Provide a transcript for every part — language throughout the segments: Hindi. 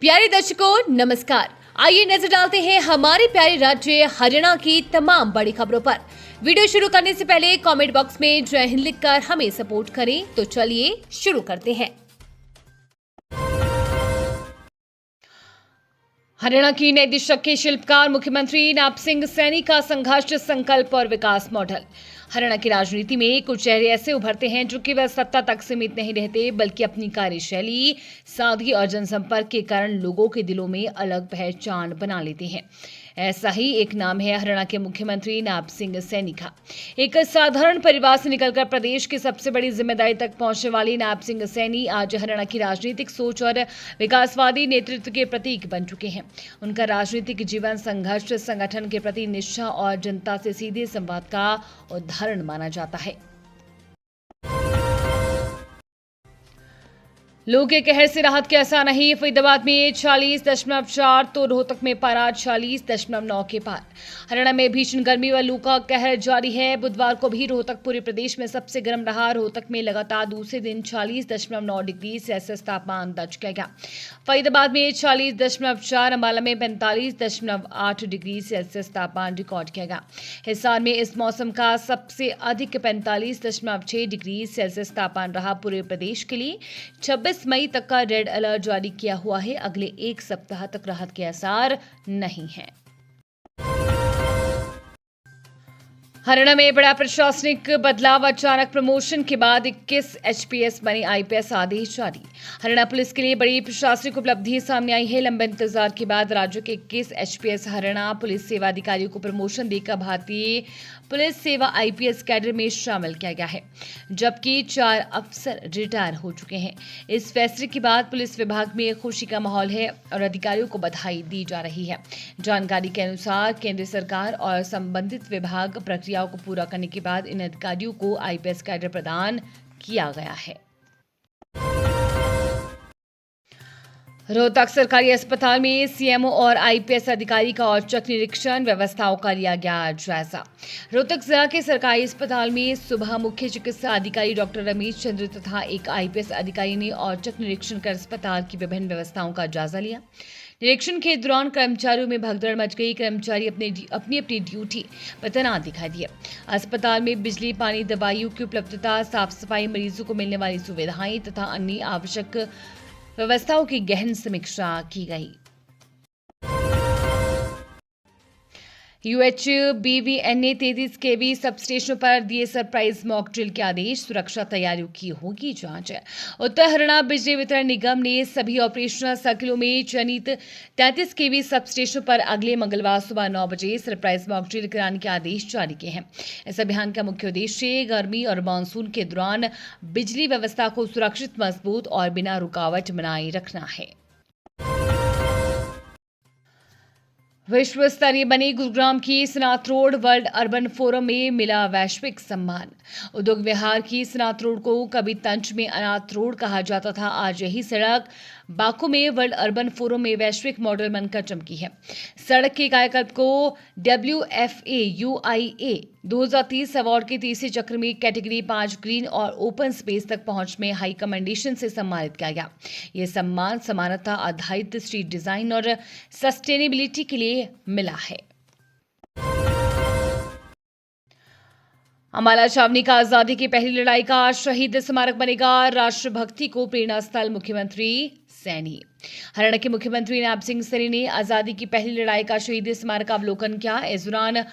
प्यारे दर्शकों नमस्कार। आइए नजर डालते हैं हमारे प्यारे राज्य हरियाणा की तमाम बड़ी खबरों पर। वीडियो शुरू करने से पहले कमेंट बॉक्स में जय हिंद लिखकर हमें सपोर्ट करें। तो चलिए शुरू करते हैं। हरियाणा की नई दिशा के शिल्पकार मुख्यमंत्री नायब सिंह सैनी का संघर्ष, संकल्प और विकास मॉडल। हरियाणा की राजनीति में कुछ चेहरे ऐसे उभरते हैं जो केवल सत्ता तक सीमित नहीं रहते, बल्कि अपनी कार्यशैली, सादगी और जनसंपर्क के कारण लोगों के दिलों में अलग पहचान बना लेते हैं। ऐसा ही एक नाम है हरियाणा के मुख्यमंत्री नायब सिंह सैनी का। एक साधारण परिवार से निकलकर प्रदेश की सबसे बड़ी जिम्मेदारी तक पहुंचने वाले नायब सिंह सैनी आज हरियाणा की राजनीतिक सोच और विकासवादी नेतृत्व के प्रतीक बन चुके हैं। उनका राजनीतिक जीवन संघर्ष, संगठन के प्रति निष्ठा और जनता से सीधे संवाद का उदाहरण माना जाता है। लू के कहर से राहत के आसार नहीं। फरीदाबाद में 40.4 तो रोहतक में पारा 40.9 के पार। हरियाणा में भीषण गर्मी व लू का कहर जारी है। बुधवार को भी रोहतक पूरे प्रदेश में सबसे गर्म रहा। रोहतक में लगातार दूसरे दिन 40.9 डिग्री सेल्सियस तापमान दर्ज किया गया। फरीदाबाद में 40.4, अंबाला में 45.8 डिग्री सेल्सियस तापमान रिकॉर्ड किया गया। हिसार में इस मौसम का सबसे अधिक 45.6 डिग्री सेल्सियस तापमान रहा। पूरे प्रदेश के लिए 26 मई तक का रेड अलर्ट जारी किया हुआ है। अगले एक सप्ताह तक राहत के आसार नहीं है। हरियाणा में बड़ा प्रशासनिक बदलाव। अचानक प्रमोशन के बाद 21 एचपीएस बने आईपीएस, आदेश जारी। हरियाणा पुलिस के लिए बड़ी प्रशासनिक उपलब्धि सामने आई है। लंबे इंतजार के बाद राज्य के 21 एचपीएस हरियाणा पुलिस सेवा अधिकारियों को प्रमोशन देकर भारतीय पुलिस सेवा आईपीएस कैडर में शामिल किया गया है, जबकि 4 अफसर रिटायर हो चुके हैं। इस फैसले के बाद पुलिस विभाग में खुशी का माहौल है और अधिकारियों को बधाई दी जा रही है। जानकारी के अनुसार केंद्र सरकार और संबंधित विभाग प्रक्रियाओं को पूरा करने के बाद इन अधिकारियों को आईपीएस कैडर प्रदान किया गया है। रोहतक सरकारी अस्पताल में सीएमओ और आईपीएस अधिकारी का औचक निरीक्षण, व्यवस्थाओं का लिया गया जायजा। रोहतक जिला के सरकारी अस्पताल में सुबह मुख्य चिकित्सा अधिकारी डॉक्टर रमेश चंद्र तथा एक आईपीएस अधिकारी ने औचक निरीक्षण कर अस्पताल की विभिन्न व्यवस्थाओं का जायजा लिया। निरीक्षण के दौरान कर्मचारियों में भगदड़ मच गई। कर्मचारी अपनी ड्यूटी पर तैनात दिखाई दिए। अस्पताल में बिजली, पानी, दवाइयों की उपलब्धता, साफ सफाई, मरीजों को मिलने वाली सुविधाएं तथा अन्य आवश्यक व्यवस्थाओं की गहन समीक्षा की गई। यूएचबीवीएन ने 33 केवी सब स्टेशनों पर दिए सरप्राइज मॉक ड्रिल के आदेश। सुरक्षा तैयारियों की होगी जांच। उत्तर हरियाणा बिजली वितरण निगम ने सभी ऑपरेशनल सर्किलों में चयनित 33 केवी सब स्टेशनों पर अगले मंगलवार सुबह 9 बजे सरप्राइज मॉक ड्रिल कराने के आदेश जारी किए हैं। इस अभियान का मुख्य उद्देश्य गर्मी और मानसून के दौरान बिजली व्यवस्था को सुरक्षित, मजबूत और बिना रुकावट बनाए रखना है। विश्व स्तरीय बनी गुरुग्राम की सनात रोड वर्ल्ड अर्बन फोरम में मिला वैश्विक सम्मान। उद्योग विहार की सनात रोड को कभी तंज में अनाथ रोड कहा जाता था। आज यही सड़क बाकू में वर्ल्ड अर्बन फोरम में वैश्विक मॉडल बनकर चमकी है। सड़क के कायाकल्प को WFAUIA 2030 अवार्ड के तीसरे चक्र में कैटेगरी 5 ग्रीन और ओपन स्पेस तक पहुंच में हाई कमेंडेशन से सम्मानित किया गया। यह सम्मान समानता आधारित स्ट्रीट डिजाइन और सस्टेनेबिलिटी के लिए मिला है। अंबाला छावनी का आजादी की पहली लड़ाई का शहीद स्मारक बनेगा। राष्ट्रभक्ति को प्रेरणा स्थल, मुख्यमंत्री सैनी। हरियाणा के मुख्यमंत्री नायब सिंह सैनी ने आजादी की पहली लड़ाई का शहीद स्मारक का अवलोकन किया। इस दौरान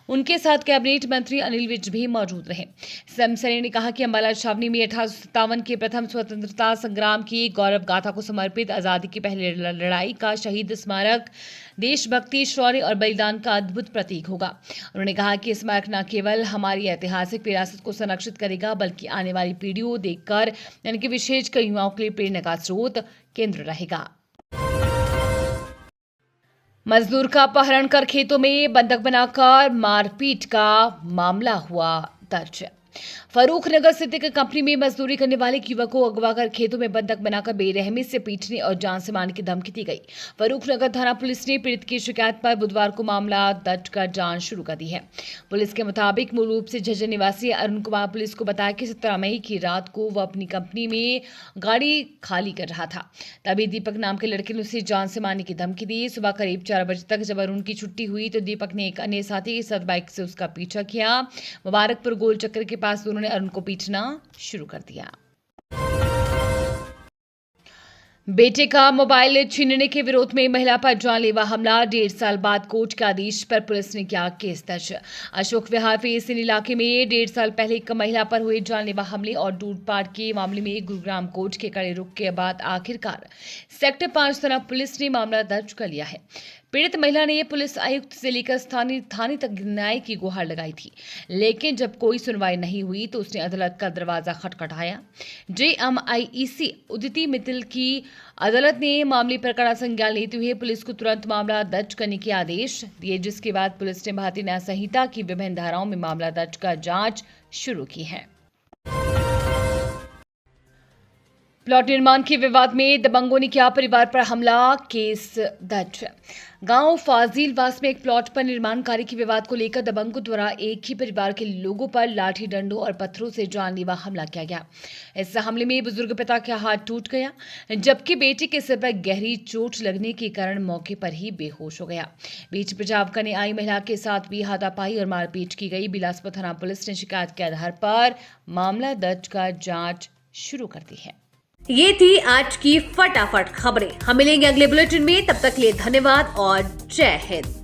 उनके साथ कैबिनेट मंत्री अनिल विज भी मौजूद रहे। सीएम सैनी ने कहा कि अंबाला छावनी में 1857 के प्रथम स्वतंत्रता संग्राम की गौरव गाथा को समर्पित आजादी की पहली लड़ाई का शहीद स्मारक देशभक्ति, शौर्य और बलिदान का अद्भुत प्रतीक होगा। उन्होंने कहा कि स्मारक न केवल हमारी ऐतिहासिक विरासत को संरक्षित करेगा, बल्कि आने वाली पीढ़ियों देखकर यानी कि विशेषकर युवाओं के लिए प्रेरणा का स्रोत केंद्र रहेगा। मजदूर का अपहरण कर खेतों में बंधक बनाकर मारपीट का मामला हुआ दर्ज। फरूखनगर स्थित एक कंपनी में मजदूरी करने वाले एक युवक को अगवा कर खेतों में बंधक बनाकर बेरहमी से पीटने और जान से मारने की धमकी दी गई। फरूखनगर थाना पुलिस ने पीड़ित की शिकायत पर बुधवार को मामला दर्ज कर जांच शुरू कर दी है। पुलिस के मुताबिक मूल रूप से झज्जर निवासी अरुण कुमार पुलिस को बताया कि 17 मई की रात को वह अपनी कंपनी में गाड़ी खाली कर रहा था, तभी दीपक नाम के लड़के ने उसे जान से मारने की धमकी दी। सुबह करीब 4 बजे तक जब अरुण की छुट्टी हुई तो दीपक ने एक अन्य साथी के साथ बाइक से उसका पीछा किया। मुबारकपुर गोल चक्कर के पास दोनों ने अरुण को पीटना शुरू कर दिया। बेटे का मोबाइल छीनने के विरोध में महिला पर जानलेवा हमला, 1.5 साल बाद कोर्ट के आदेश पर पुलिस ने किया केस दर्ज। अशोक विहार फेसिन इलाके में 1.5 साल पहले एक महिला पर हुए जानलेवा हमले और लूटपाट के मामले में गुरुग्राम कोर्ट के कड़े रुख के बाद आखिरकार सेक्टर 5 थाना पुलिस ने मामला दर्ज कर लिया है। पीड़ित महिला ने पुलिस आयुक्त से लेकर स्थानीय थाने तक न्याय की गुहार लगाई थी, लेकिन जब कोई सुनवाई नहीं हुई तो उसने अदालत का दरवाजा खटखटाया। JMIEC उदिति मित्तल की अदालत ने मामले पर कड़ा संज्ञान लेते हुए पुलिस को तुरंत मामला दर्ज करने के आदेश दिए, जिसके बाद पुलिस ने भारतीय न्याय संहिता की विभिन्न धाराओं में मामला दर्ज कर जांच शुरू की है। प्लॉट निर्माण के विवाद में दबंगों ने किया परिवार पर हमला, केस दर्ज। गांव फाजिलवास में एक प्लॉट पर निर्माण कार्य के विवाद को लेकर दबंगों द्वारा एक ही परिवार के लोगों पर लाठी डंडों और पत्थरों से जानलेवा हमला किया गया। इस हमले में बुजुर्ग पिता का हाथ टूट गया, जबकि बेटे के सिर पर गहरी चोट लगने के कारण मौके पर ही बेहोश हो गया। बीच बचाव करने आई महिला के साथ भी हाथापाई और मारपीट की गई। बिलासपुर थाना पुलिस ने शिकायत के आधार पर मामला दर्ज कर जांच शुरू कर दी है। ये थी आज की फटाफट खबरें। हम मिलेंगे अगले बुलेटिन में, तब तक के लिए धन्यवाद और जय हिंद।